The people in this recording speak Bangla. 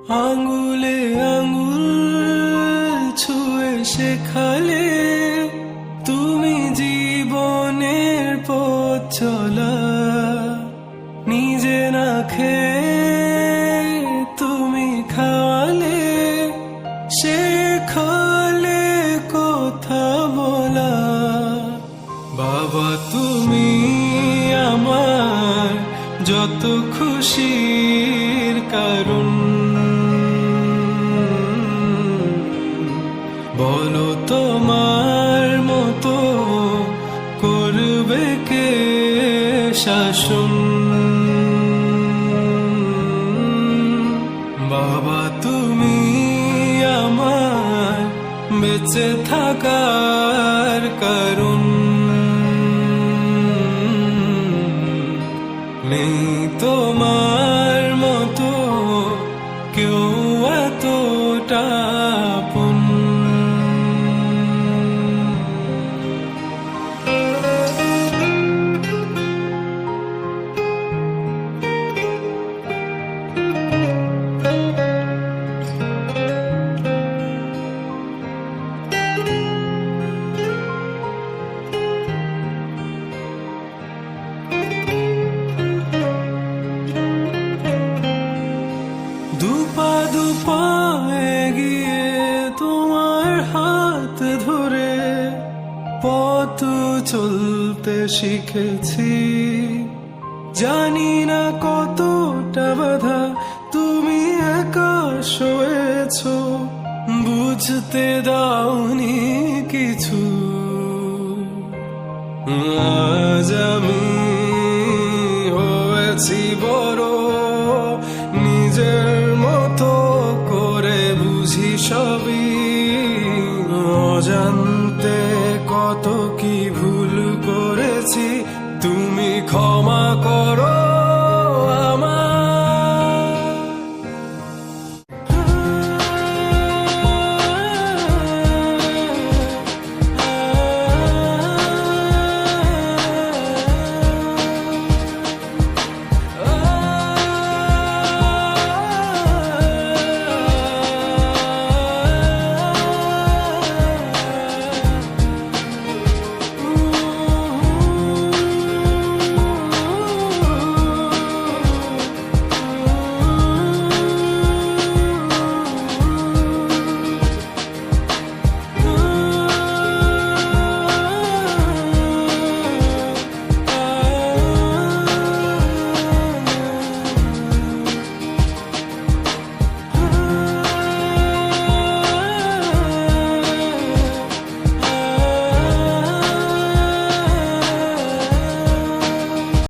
আঙুলে আঙুল ছুঁয়ে শেখালে তুমি জীবনের পথ চলা। নিজে না খেয়ে তুমি খাওয়ালে, শেখালে কথা বলা। বাবা তুমি আমার যত খুশির কারণ, বলো তোমার মতো করবে কে শাসন। বাবা তুমি আমার বেঁচে থাকার কারণ, নেই তোমার মতো কেউ এতটা আপন। দুপা দুপা এগিয়ে তোমার হাত ধরে পথ চলতে শিখেছি। জানি না কতটা বাধা তুমি একা সয়েছ, বুঝতে দাওনি কিছু। আজ আমি হয়েছি বড়, নিজের মতো করে বুঝি সবই অজান।